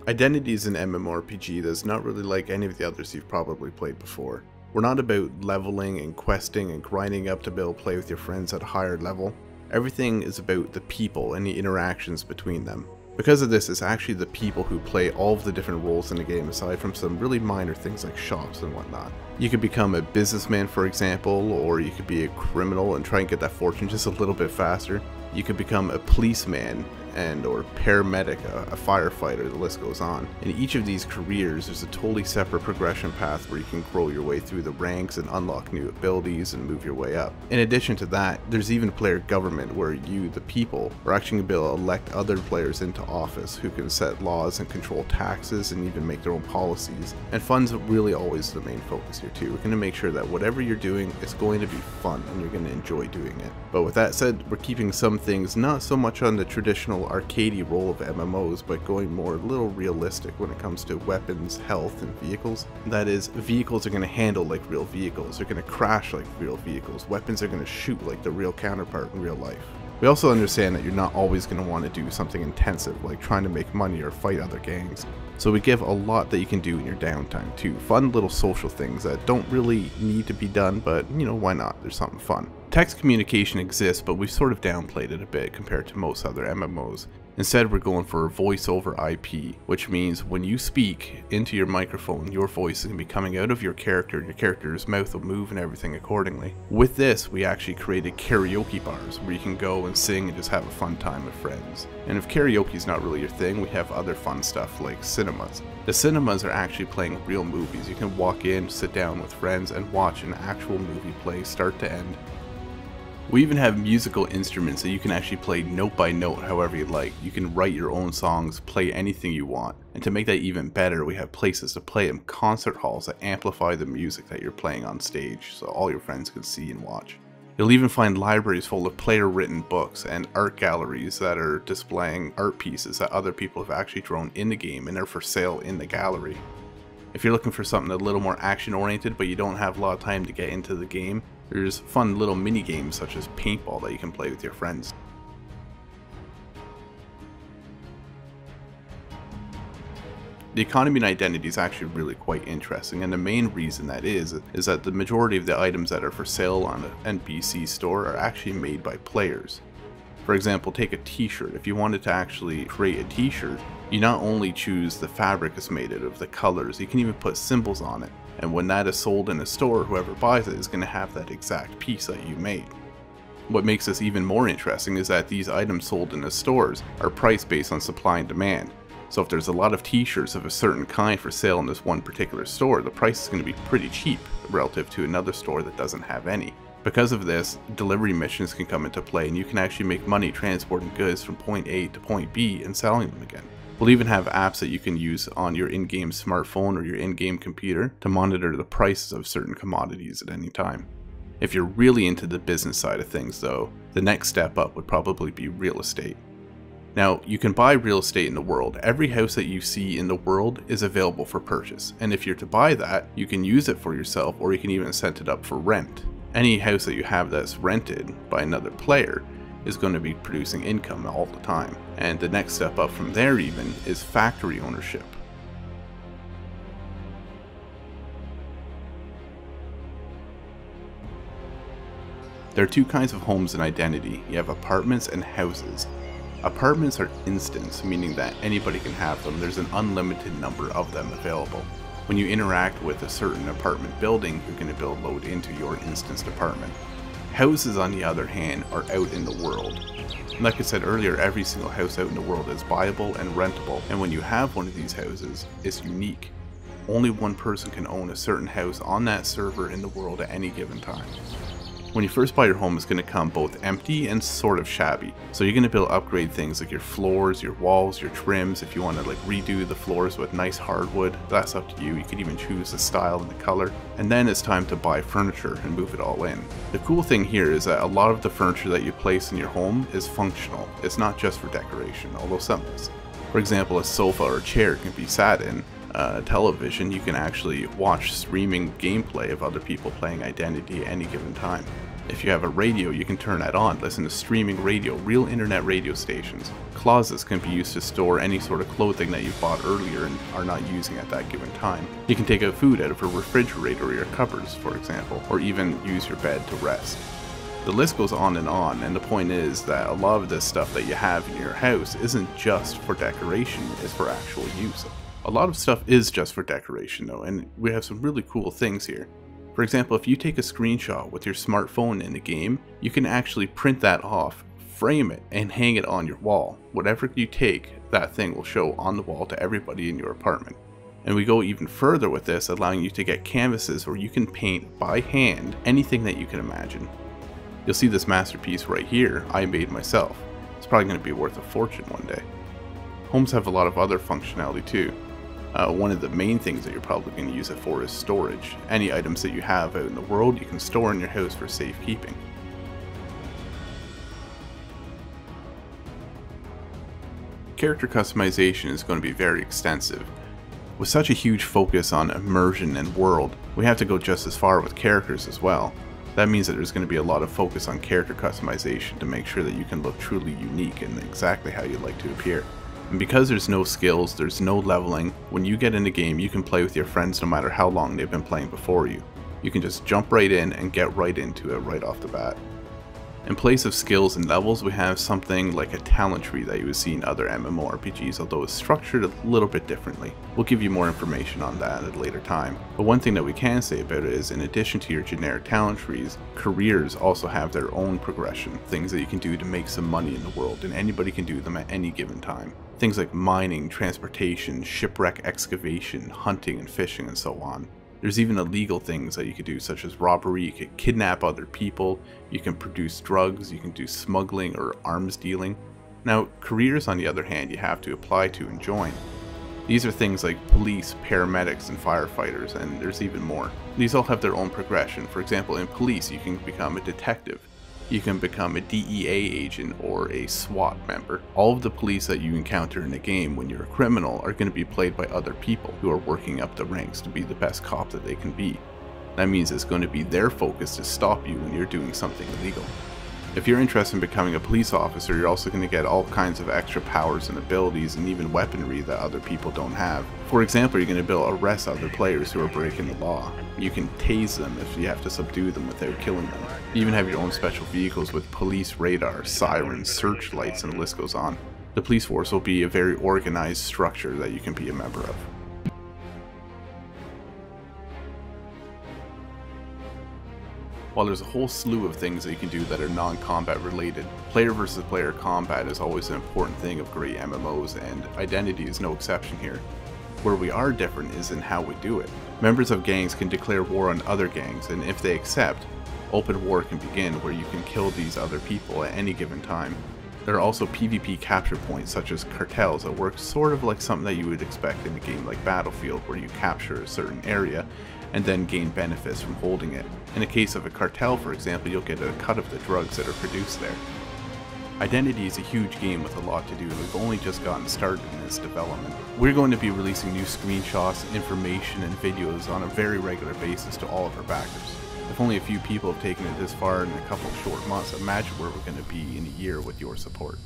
Identity is an MMORPG that's not really like any of the others you've probably played before. We're not about leveling and questing and grinding up to be able to play with your friends at a higher level. Everything is about the people and the interactions between them. Because of this, it's actually the people who play all of the different roles in the game aside from some really minor things like shops and whatnot. You could become a businessman, for example, or you could be a criminal and try and get that fortune just a little bit faster. You could become a policeman or paramedic, a firefighter, the list goes on. In each of these careers, there's a totally separate progression path where you can grow your way through the ranks and unlock new abilities and move your way up. In addition to that, there's even player government where you, the people, are actually going to be able to elect other players into office who can set laws and control taxes and even make their own policies. And fun's really always the main focus here too. We're going to make sure that whatever you're doing is going to be fun and you're going to enjoy doing it. But with that said, we're keeping some things not so much on the traditional arcadey role of MMOs, but going more a little realistic when it comes to weapons, health, and vehicles. That is, vehicles are going to handle like real vehicles, they're going to crash like real vehicles, weapons are going to shoot like the real counterpart in real life. We also understand that you're not always going to want to do something intensive like trying to make money or fight other gangs. So we give a lot that you can do in your downtime too. Fun little social things that don't really need to be done, but you know, why not? There's something fun. Text communication exists, but we've sort of downplayed it a bit compared to most other MMOs. Instead, we're going for voice over IP, which means when you speak into your microphone, your voice is going to be coming out of your character, and your character's mouth will move and everything accordingly. With this, we actually created karaoke bars where you can go and sing and just have a fun time with friends. And if karaoke is not really your thing, we have other fun stuff like cinemas. The cinemas are actually playing real movies. You can walk in, sit down with friends, and watch an actual movie play start to end. We even have musical instruments that you can actually play note by note however you like. You can write your own songs, play anything you want. And to make that even better, we have places to play them, concert halls that amplify the music that you're playing on stage so all your friends can see and watch. You'll even find libraries full of player-written books and art galleries that are displaying art pieces that other people have actually drawn in the game and are for sale in the gallery. If you're looking for something a little more action-oriented but you don't have a lot of time to get into the game, there's fun little mini games such as paintball that you can play with your friends. The economy and identity is actually really quite interesting, and the main reason that is that the majority of the items that are for sale on an NPC store are actually made by players. For example, take a t-shirt. If you wanted to actually create a t-shirt, you not only choose the fabric it's made out of, the colors, you can even put symbols on it. And when that is sold in a store, whoever buys it is going to have that exact piece that you made. What makes this even more interesting is that these items sold in the stores are priced based on supply and demand. So if there's a lot of t-shirts of a certain kind for sale in this one particular store, the price is going to be pretty cheap relative to another store that doesn't have any. Because of this, delivery missions can come into play and you can actually make money transporting goods from point A to point B and selling them again. We'll even have apps that you can use on your in-game smartphone or your in-game computer to monitor the prices of certain commodities at any time. If you're really into the business side of things though, the next step up would probably be real estate. Now, you can buy real estate in the world. Every house that you see in the world is available for purchase, and if you're to buy that, you can use it for yourself or you can even set it up for rent. Any house that you have that's rented by another player is going to be producing income all the time. And the next step up from there even is factory ownership. There are two kinds of homes in Identity. You have apartments and houses. Apartments are instants, meaning that anybody can have them. There's an unlimited number of them available. When you interact with a certain apartment building, you're going to build load into your instanced apartment. Houses, on the other hand, are out in the world. Like I said earlier, every single house out in the world is buyable and rentable, and when you have one of these houses, it's unique. Only one person can own a certain house on that server in the world at any given time. When you first buy your home, it's going to come both empty and sort of shabby. So you're going to be able to upgrade things like your floors, your walls, your trims. If you want to like redo the floors with nice hardwood, that's up to you. You can even choose the style and the color. And then it's time to buy furniture and move it all in. The cool thing here is that a lot of the furniture that you place in your home is functional. It's not just for decoration, although some is. For example, a sofa or a chair can be sat in. Television, you can actually watch streaming gameplay of other people playing Identity at any given time. If you have a radio, you can turn that on, listen to streaming radio, real internet radio stations. Closets can be used to store any sort of clothing that you bought earlier and are not using at that given time. You can take out food out of a refrigerator or your cupboards, for example, or even use your bed to rest. The list goes on, and the point is that a lot of this stuff that you have in your house isn't just for decoration, it's for actual use. A lot of stuff is just for decoration though, and we have some really cool things here. For example, if you take a screenshot with your smartphone in the game, you can actually print that off, frame it, and hang it on your wall. Whatever you take, that thing will show on the wall to everybody in your apartment. And we go even further with this, allowing you to get canvases where you can paint by hand anything that you can imagine. You'll see this masterpiece right here, I made myself. It's probably going to be worth a fortune one day. Homes have a lot of other functionality too. One of the main things that you're probably going to use it for is storage. Any items that you have out in the world you can store in your house for safekeeping. Character customization is going to be very extensive. With such a huge focus on immersion and world, we have to go just as far with characters as well. That means that there's going to be a lot of focus on character customization to make sure that you can look truly unique and exactly how you'd like to appear. And because there's no skills, there's no leveling, when you get in the game you can play with your friends no matter how long they've been playing before you. You can just jump right in and get right into it right off the bat. In place of skills and levels, we have something like a talent tree that you would see in other MMORPGs, although it's structured a little bit differently. We'll give you more information on that at a later time. But one thing that we can say about it is, in addition to your generic talent trees, careers also have their own progression, things that you can do to make some money in the world, and anybody can do them at any given time. Things like mining, transportation, shipwreck excavation, hunting and fishing, and so on. There's even illegal things that you could do, such as robbery. You could kidnap other people, you can produce drugs, you can do smuggling or arms dealing. Now, careers on the other hand, you have to apply to and join. These are things like police, paramedics, and firefighters, and there's even more. These all have their own progression. For example, in police, you can become a detective. You can become a DEA agent or a SWAT member. All of the police that you encounter in the game when you're a criminal are going to be played by other people who are working up the ranks to be the best cop that they can be. That means it's going to be their focus to stop you when you're doing something illegal. If you're interested in becoming a police officer, you're also going to get all kinds of extra powers and abilities and even weaponry that other people don't have. For example, you're going to be able to arrest other players who are breaking the law. You can tase them if you have to subdue them without killing them. You even have your own special vehicles with police radar, sirens, searchlights, and the list goes on. The police force will be a very organized structure that you can be a member of. While there's a whole slew of things that you can do that are non-combat related, player versus player combat is always an important thing of great MMOs, and identity is no exception here. Where we are different is in how we do it. Members of gangs can declare war on other gangs, and if they accept, open war can begin where you can kill these other people at any given time. There are also PvP capture points such as cartels that work sort of like something that you would expect in a game like Battlefield, where you capture a certain area and then gain benefits from holding it. In the case of a cartel, for example, you'll get a cut of the drugs that are produced there. Identity is a huge game with a lot to do, and we've only just gotten started in its development. We're going to be releasing new screenshots, information, and videos on a very regular basis to all of our backers. If only a few people have taken it this far in a couple of short months, imagine where we're going to be in a year with your support.